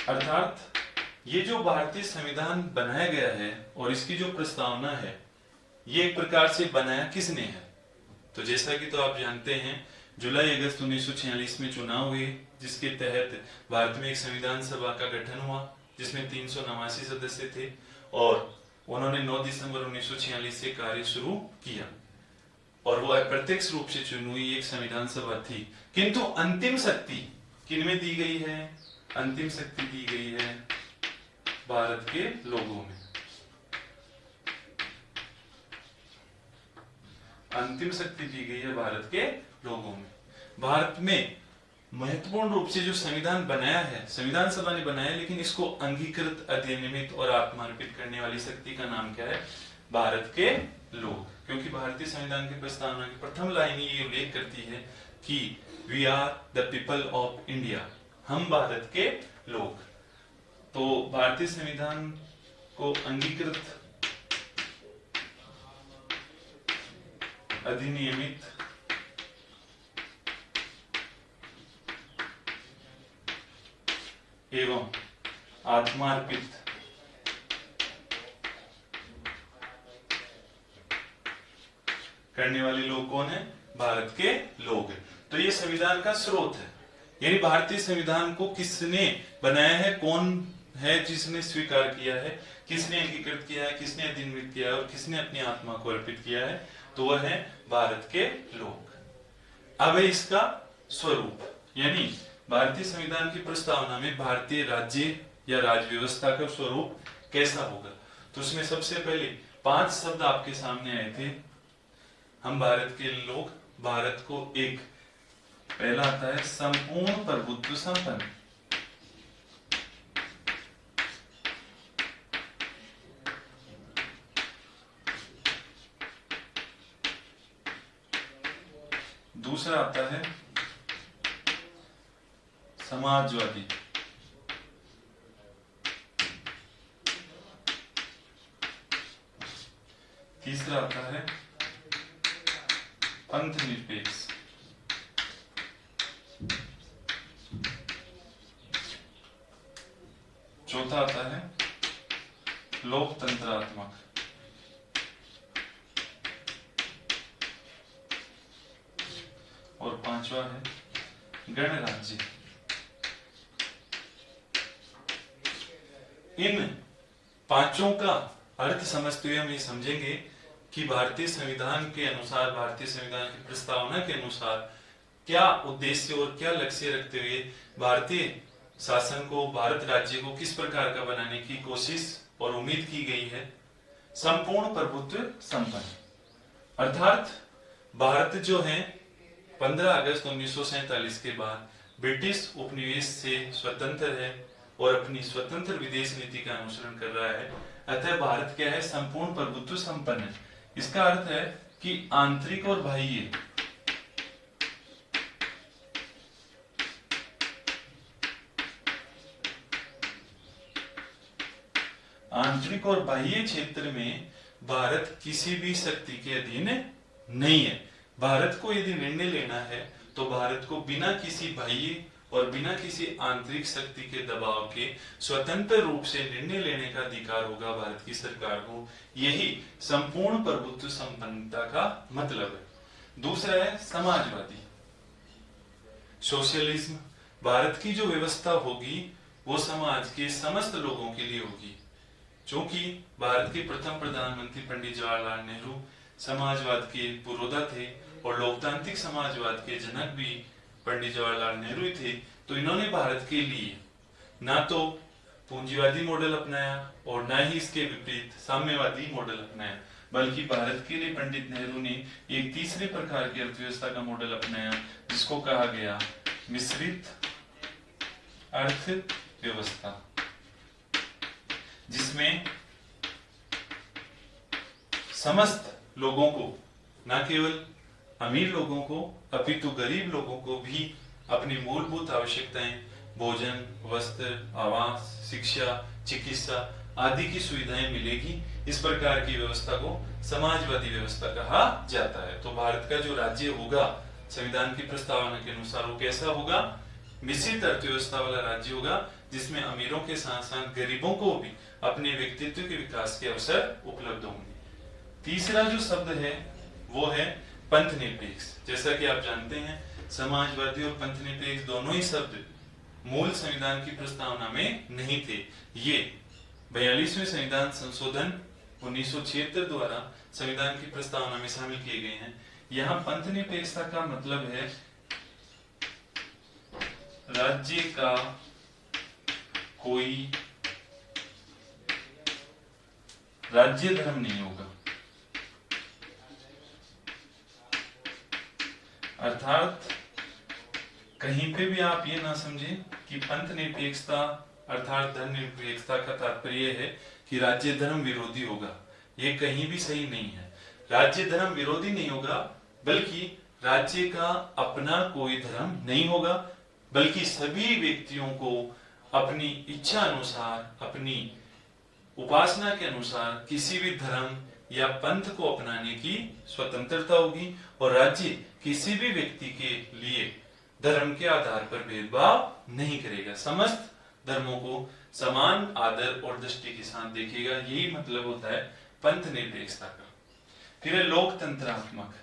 अर्थात ये जो भारतीय संविधान बनाया गया है और इसकी जो प्रस्तावना है, ये एक प्रकार से बनाया किसने है? तो जैसा कि तो आप जानते हैं, जुलाई अगस्त 1946 में चुनाव हुए, जिसके तहत भारत में एक संविधान सभा का गठन हुआ, जिसमें 389 सदस्य थे और उन्होंने 9 दिसंबर 1946 से कार्य शुरू किया और वो अप्रत्यक्ष रूप से चुनी हुई एक संविधान सभा थी। किंतु अंतिम शक्ति किनमें दी गई है? अंतिम शक्ति दी गई है भारत के लोगों में। अंतिम शक्ति दी गई है भारत के लोगों में। भारत में महत्वपूर्ण रूप से जो संविधान बनाया है, संविधान सभा ने बनाया, लेकिन इसको अंगीकृत, अधिनियमित और आत्मार्पित करने वाली शक्ति का नाम क्या है? भारत के लोग। क्योंकि भारतीय संविधान की प्रस्तावना की प्रथम लाइन ये उल्लेख करती है कि we are the people of India, हम भारत के लोग। तो भारतीय संविधान को अंगीकृत, अधिनियमित एवं आत्मार्पित करने वाले लोग कौन है? भारत के लोग। तो ये संविधान का स्रोत है, यानी भारतीय संविधान को किसने बनाया है, कौन है जिसने स्वीकार किया है, किसने अंगीकृत किया है, किसने अधिनियमित किया है और किसने अपनी आत्मा को अर्पित किया है? तो वह है भारत के लोग। अब है इसका स्वरूप, यानी भारतीय संविधान की प्रस्तावना में भारतीय राज्य या राज व्यवस्था का स्वरूप कैसा होगा। तो उसमें सबसे पहले 5 शब्द आपके सामने आए थे। हम भारत के लोग भारत को एक, पहला आता है संपूर्ण प्रभुत्व संपन्न। दूसरा आता है समाजवादी। तीसरा आता है पंथ निरपेक्ष। चौथा आता है लोकतंत्रात्मक। और पांचवा है गणराज्य। इन पांचों का अर्थ समझते हुए हम ये समझेंगे कि भारतीय संविधान के अनुसार, भारतीय संविधान की प्रस्तावना के अनुसार क्या उद्देश्य और क्या लक्ष्य रखते हुए भारतीय शासन को, भारत राज्य को किस प्रकार का बनाने की कोशिश और उम्मीद की गई है। संपूर्ण प्रभुत्व संपन्न, अर्थात भारत जो है 15 अगस्त 1947 के बाद ब्रिटिश उपनिवेश से स्वतंत्र है और अपनी स्वतंत्र विदेश नीति का अनुसरण कर रहा है। अतः भारत क्या है, संपूर्ण प्रभुत्व संपन्न है। इसका अर्थ है कि आंतरिक और बाह्य आंतरिक और बाह्य क्षेत्र में भारत किसी भी शक्ति के अधीन नहीं है। भारत को यदि निर्णय लेना है तो भारत को बिना किसी बाह्य और बिना किसी आंतरिक शक्ति के दबाव के स्वतंत्र रूप से निर्णय लेने का अधिकार होगा भारत की सरकार को। यही संपूर्ण प्रभुत्व संपन्नता का मतलब है। दूसरा है समाजवादी, सोशलिज्म। भारत की जो व्यवस्था होगी वो समाज के समस्त लोगों के लिए होगी। चूंकि भारत के प्रथम प्रधानमंत्री पंडित जवाहरलाल नेहरू समाजवाद के पुरोधा थे और लोकतांत्रिक समाजवाद के जनक भी पंडित जवाहरलाल नेहरू थे, तो इन्होंने भारत के लिए ना तो पूंजीवादी मॉडल अपनाया और ना ही इसके विपरीत साम्यवादी मॉडल अपनाया, बल्कि भारत के लिए पंडित नेहरू ने एक तीसरे प्रकार की अर्थव्यवस्था का मॉडल अपनाया जिसको कहा गया मिश्रित अर्थव्यवस्था, जिसमें समस्त लोगों को, न केवल अमीर लोगों को अपितु गरीब लोगों को भी अपनी मूलभूत आवश्यकताएं, भोजन, वस्त्र, आवास, शिक्षा, चिकित्सा आदि की सुविधाएं मिलेगी। इस प्रकार की व्यवस्था को समाजवादी व्यवस्था कहा जाता है। तो भारत का जो राज्य होगा संविधान की प्रस्तावना के अनुसार वो कैसा होगा, मिश्रित अर्थव्यवस्था वाला राज्य होगा, जिसमें अमीरों के साथ साथ गरीबों को भी अपने व्यक्तित्व के विकास के अवसर उपलब्ध होंगे। तीसरा जो शब्द है वो है पंथ निरपेक्ष। जैसा कि आप जानते हैं समाजवादी और पंथ निरपेक्ष दोनों ही शब्द मूल संविधान की प्रस्तावना में नहीं थे। ये 42वें संविधान संशोधन 1976 द्वारा संविधान की प्रस्तावना में शामिल किए गए हैं। यहाँ पंथ निरपेक्षता का मतलब है राज्य का कोई राज्य धर्म नहीं होगा, अर्थात कहीं पे भी आप ये ना समझें कि पंथ निरपेक्षता अर्थात धर्म निरपेक्षता का तात्पर्य है कि राज्य धर्म विरोधी होगा। ये कहीं भी सही नहीं है। राज्य धर्म विरोधी नहीं होगा, बल्कि राज्य का अपना कोई धर्म नहीं होगा, बल्कि सभी व्यक्तियों को अपनी इच्छा अनुसार, अपनी उपासना के अनुसार किसी भी धर्म या पंथ को अपनाने की स्वतंत्रता होगी और राज्य किसी भी व्यक्ति के लिए धर्म के आधार पर भेदभाव नहीं करेगा, समस्त धर्मों को समान आदर और दृष्टि के साथ देखेगा। यही मतलब होता है पंथ निरपेक्षता का। फिर है लोकतंत्रात्मक।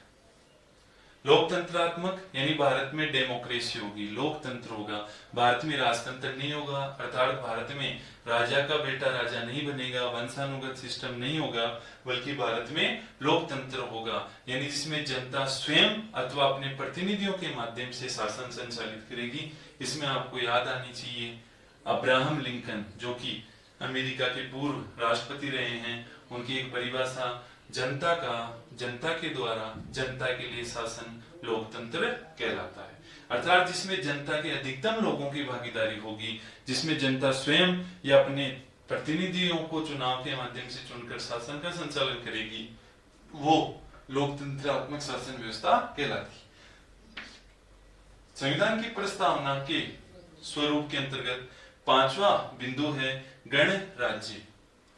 लोकतंत्रात्मक यानी भारत में डेमोक्रेसी होगी, लोकतंत्र होगा। भारत में राजतंत्र नहीं होगा, अर्थात भारत में राजा का बेटा राजा नहीं बनेगा, वंशानुगत सिस्टम नहीं होगा, बल्कि भारत में लोकतंत्र होगा, यानी जिसमें जनता स्वयं अथवा अपने प्रतिनिधियों के माध्यम से शासन संचालित करेगी। इसमें आपको याद आनी चाहिए अब्राहम लिंकन जो कि अमेरिका के पूर्व राष्ट्रपति रहे हैं, उनकी एक परिभाषा जनता के द्वारा जनता के लिए शासन लोकतंत्र कहलाता है। अर्थात जिसमें जनता के अधिकतम लोगों की भागीदारी होगी, जिसमें जनता स्वयं या अपने प्रतिनिधियों को चुनाव के माध्यम से चुनकर शासन का संचालन करेगी, वो लोकतंत्रात्मक शासन व्यवस्था कहलाती। संविधान की प्रस्तावना के स्वरूप के अंतर्गत पांचवा बिंदु है गणराज्य।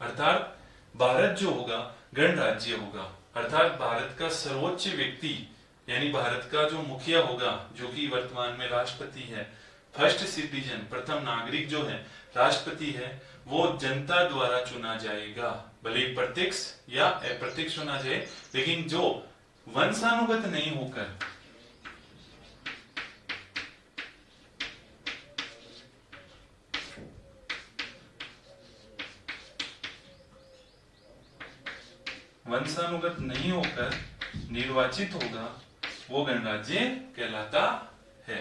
अर्थात भारत जो होगा गणराज्य होगा, अर्थात भारत का सर्वोच्च व्यक्ति यानी भारत का जो मुखिया होगा, जो कि वर्तमान में राष्ट्रपति है, फर्स्ट सिटीजन प्रथम नागरिक जो है राष्ट्रपति है, वो जनता द्वारा चुना जाएगा। भले प्रत्यक्ष या अप्रत्यक्ष चुना जाए, लेकिन जो वंशानुगत नहीं होकर निर्वाचित होगा, वो गणराज्य कहलाता है।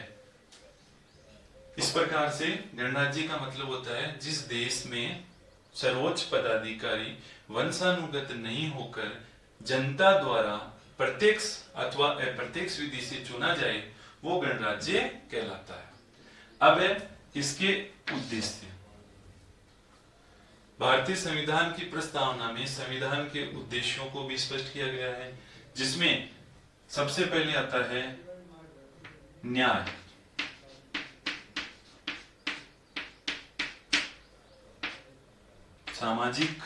इस प्रकार से गणराज्य का मतलब होता है जिस देश में सर्वोच्च पदाधिकारी वंशानुगत नहीं होकर जनता द्वारा प्रत्यक्ष अथवा अप्रत्यक्ष विधि से चुना जाए, वो गणराज्य कहलाता है। अब है इसके उद्देश्य। भारतीय संविधान की प्रस्तावना में संविधान के उद्देश्यों को भी स्पष्ट किया गया है, जिसमें सबसे पहले आता है न्याय। सामाजिक,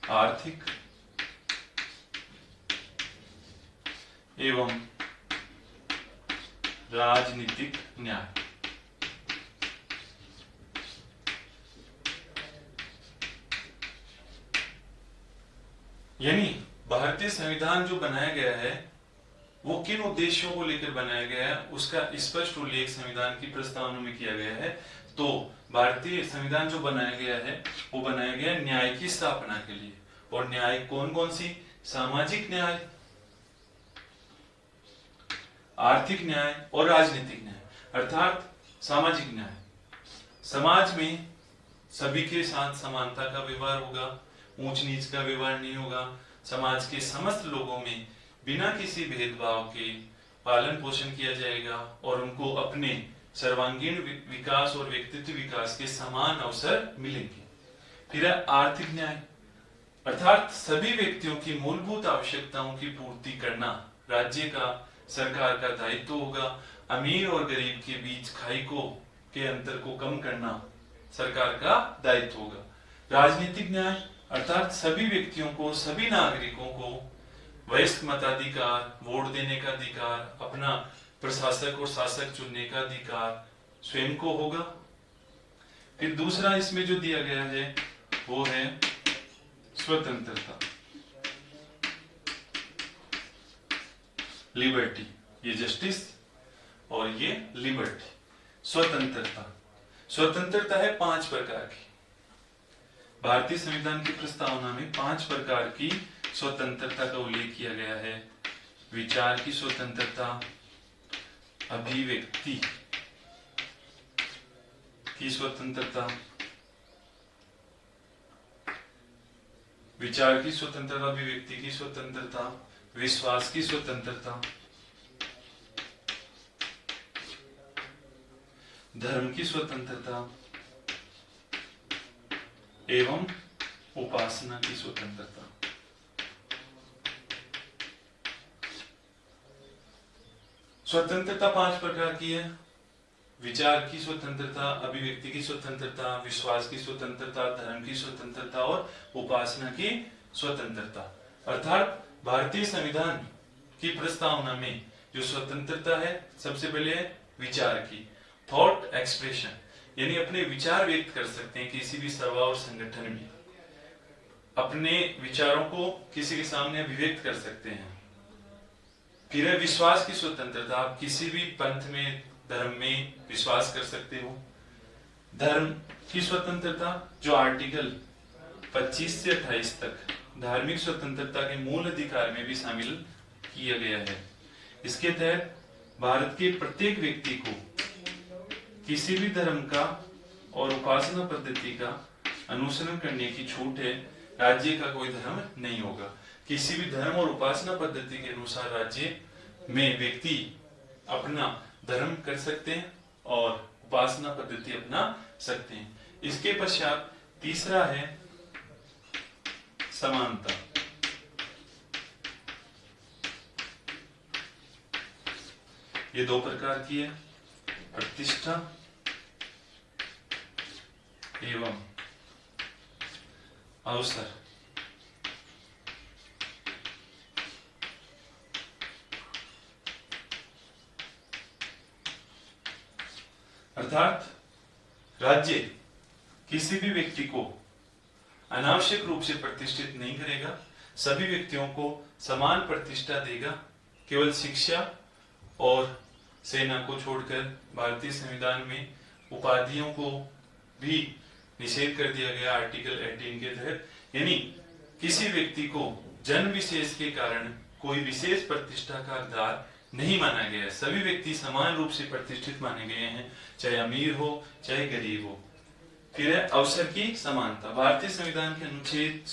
आर्थिक एवं राजनीतिक न्याय। यानी भारतीय संविधान जो बनाया गया है वो किन उद्देश्यों को लेकर बनाया गया है, उसका स्पष्ट उल्लेख संविधान की प्रस्तावना में किया गया है। तो भारतीय संविधान जो बनाया गया है वो बनाया गया है न्याय की स्थापना के लिए। और न्याय कौन कौन सी? सामाजिक न्याय, आर्थिक न्याय और राजनीतिक न्याय। अर्थात सामाजिक न्याय, समाज में सभी के साथ समानता का व्यवहार होगा, ऊंच नीच का व्यवहार नहीं होगा, समाज के समस्त लोगों में बिना किसी भेदभाव के पालन पोषण किया जाएगा और उनको अपने सर्वांगीण विकास और व्यक्तित्व विकास के समान अवसर मिलेंगे। फिर है आर्थिक न्याय, अर्थात सभी व्यक्तियों की मूलभूत आवश्यकताओं की पूर्ति करना राज्य का, सरकार का दायित्व होगा। अमीर और गरीब के बीच खाई के अंतर को कम करना सरकार का दायित्व होगा। राजनीतिक न्याय, अर्थात सभी व्यक्तियों को, सभी नागरिकों को वयस्क मताधिकार, वोट देने का अधिकार, अपना प्रशासक और शासक चुनने का अधिकार स्वयं को होगा। फिर दूसरा इसमें जो दिया गया है वो है स्वतंत्रता, लिबर्टी। ये जस्टिस और ये लिबर्टी, स्वतंत्रता। स्वतंत्रता है 5 प्रकार की। भारतीय संविधान की प्रस्तावना में 5 प्रकार की स्वतंत्रता का उल्लेख किया गया है। विचार की स्वतंत्रता, अभिव्यक्ति की स्वतंत्रता, विचार की स्वतंत्रता, अभिव्यक्ति की स्वतंत्रता, विश्वास की स्वतंत्रता, धर्म की स्वतंत्रता एवं उपासना की स्वतंत्रता। स्वतंत्रता 5 प्रकार की है। विचार की स्वतंत्रता, अभिव्यक्ति की स्वतंत्रता, विश्वास की स्वतंत्रता, धर्म की स्वतंत्रता और उपासना की स्वतंत्रता। अर्थात भारतीय संविधान की प्रस्तावना में जो स्वतंत्रता है, सबसे पहले है विचार की, थॉट एक्सप्रेशन, यानी अपने विचार व्यक्त कर सकते हैं किसी भी सभा और संगठन में, अपने विचारों को किसी के सामने अभिव्यक्त कर सकते हैं। फिर है विश्वास की स्वतंत्रता, आप किसी भी पंथ में, धर्म में विश्वास कर सकते हो। धर्म की स्वतंत्रता जो आर्टिकल 25 से 28 तक धार्मिक स्वतंत्रता के मूल अधिकार में भी शामिल किया गया है। इसके तहत भारत के प्रत्येक व्यक्ति को किसी भी धर्म का और उपासना पद्धति का अनुसरण करने की छूट है। राज्य का कोई धर्म नहीं होगा। किसी भी धर्म और उपासना पद्धति के अनुसार राज्य में व्यक्ति अपना धर्म कर सकते हैं और उपासना पद्धति अपना सकते हैं। इसके पश्चात तीसरा है समानता। ये दो प्रकार की है, प्रतिष्ठा एवं अवसर। अर्थात राज्य किसी भी व्यक्ति को अनावश्यक रूप से प्रतिष्ठित नहीं करेगा, सभी व्यक्तियों को समान प्रतिष्ठा देगा। केवल शिक्षा और सेना को छोड़कर भारतीय संविधान में उपाधियों को भी निषेध कर दिया गया आर्टिकल 18 के तहत। यानी किसी व्यक्ति को जन्म विशेष के कारण कोई विशेष प्रतिष्ठा का हकदार नहीं माना गया है। सभी व्यक्ति समान रूप से प्रतिष्ठित माने गए हैं, चाहे अमीर हो चाहे गरीब हो। फिर है अवसर की समानता। भारतीय संविधान के अनुच्छेद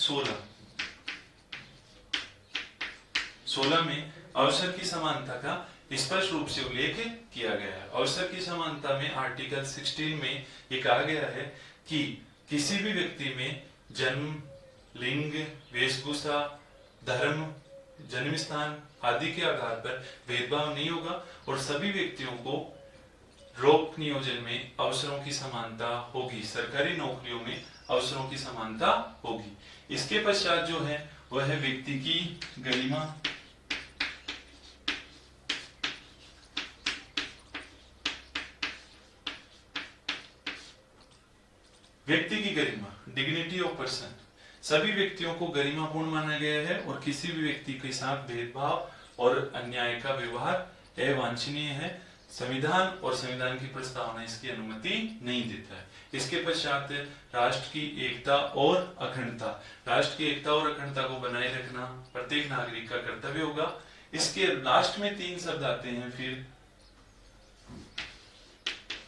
16 में अवसर की समानता का स्पष्ट रूप से उल्लेख किया गया है। अवसर की समानता में आर्टिकल 16 में ये कहा गया है कि किसी भी व्यक्ति में जन्म, लिंग, वेशभूषा, धर्म, जन्म स्थान आदि के आधार पर भेदभाव नहीं होगा और सभी व्यक्तियों को रोक नियोजन में अवसरों की समानता होगी। सरकारी नौकरियों में अवसरों की समानता होगी। इसके पश्चात जो है वह है व्यक्ति की गरिमा। व्यक्ति की गरिमा, डिग्निटी ऑफ पर्सन। सभी व्यक्तियों को गरिमापूर्ण माना गया है और किसी भी व्यक्ति के साथ भेदभाव और अन्याय का व्यवहार अवांछनीय है। संविधान और संविधान की प्रस्तावना इसकी अनुमति नहीं देता है। इसके पश्चात राष्ट्र की एकता और अखंडता। राष्ट्र की एकता और अखंडता को बनाए रखना प्रत्येक नागरिक का कर्तव्य होगा। इसके लास्ट में 3 शब्द आते हैं। फिर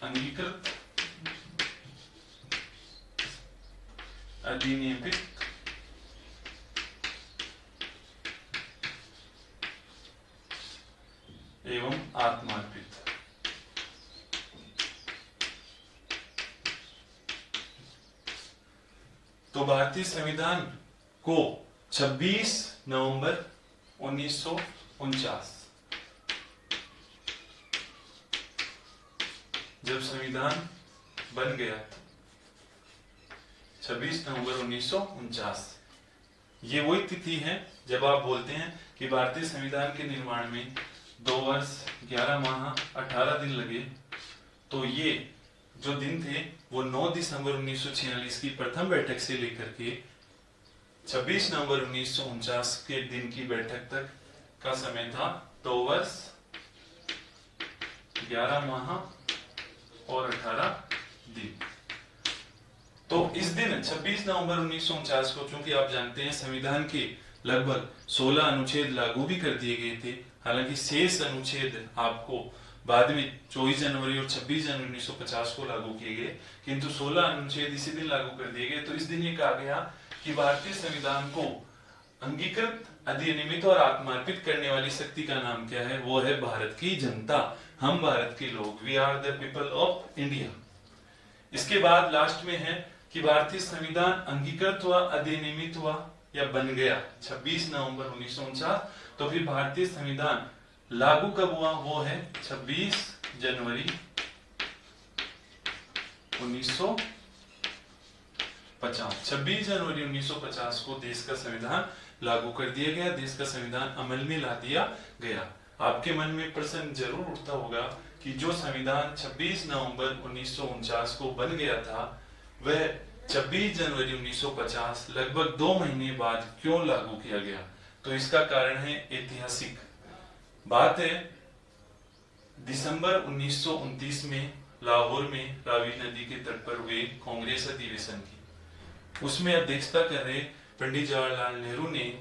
अंगीकृत, अधिनियमित एवं आत्मार्पित। तो भारतीय संविधान को 26 नवंबर 1949 जब संविधान बन गया, 26 नवंबर 1949 ये वही तिथि है जब आप बोलते हैं कि भारतीय संविधान के निर्माण में 2 वर्ष 11 माह 18 दिन लगे। तो ये जो दिन थे वो 9 दिसंबर 1946 की प्रथम बैठक से लेकर के 26 नवंबर 1949 के दिन की बैठक तक का समय था। 2 वर्ष 11 माह और 18 दिन। तो इस दिन 26 नवंबर 1949 को, चूंकि आप जानते हैं संविधान के लगभग 16 अनुच्छेद लागू भी कर दिए गए थे, हालांकि शेष अनुच्छेद आपको बाद में 24 जनवरी और 26 जनवरी 1950 को लागू किए गए, किंतु 16 अनुच्छेद इसी दिन लागू कर दिए गए। तो इस दिन ये कहा गया कि भारतीय संविधान को अंगीकृत, अधिनियमित और आत्मार्पित करने वाली शक्ति का नाम क्या है? वो है भारत की जनता। हम भारत के लोग, we are the people of India. इसके बाद लास्ट में है कि भारतीय संविधान अंगीकृत हुआ, अधिनियमित हुआ या बन गया 26 नवंबर 1949। तो फिर भारतीय संविधान लागू कब हुआ? वो है 26 जनवरी 1950। 26 जनवरी 1950 को देश का संविधान लागू कर दिया गया, देश का संविधान अमल में ला दिया गया। आपके मन में प्रश्न जरूर उठता होगा कि जो संविधान 26 नवंबर 1949 को बन गया था वह 26 जनवरी 1950 लगभग 2 महीने बाद क्यों लागू किया गया? तो इसका कारण है ऐतिहासिक बात है। दिसंबर 1929 में लाहौर में रावी नदी के तट पर हुए कांग्रेस अधिवेशन की, उसमें अध्यक्षता कर रहे पंडित जवाहरलाल नेहरू ने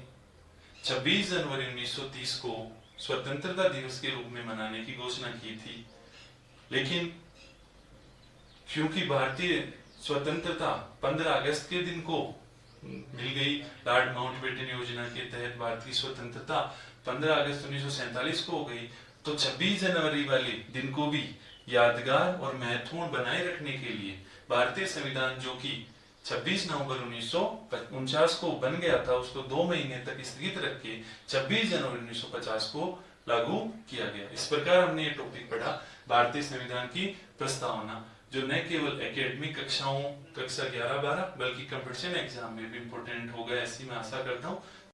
26 जनवरी 1930 को स्वतंत्रता दिवस के रूप में मनाने की घोषणा की थी। लेकिन क्योंकि भारतीय स्वतंत्रता 15 अगस्त के दिन को मिल गई, लॉर्ड माउंटबेटन योजना के तहत भारतीय स्वतंत्रता 15 अगस्त 1947 को हो गई, तो 26 जनवरी वाले दिन को भी यादगार और महत्वपूर्ण बनाए रखने के लिए भारतीय संविधान, जो कि 26 नवंबर 1949 को बन गया था, उसको 2 महीने तक स्थगित रख के 26 जनवरी 1950 को लागू किया गया। इस प्रकार हमने ये टॉपिक पढ़ा, भारतीय संविधान की प्रस्तावना, जो न केवल एकेडमिक कक्षाओं कक्षा 11-12 बल्कि कंपटीशन एग्जाम में भी इंपोर्टेंट होगा, ऐसी मैं आशा करता हूँ।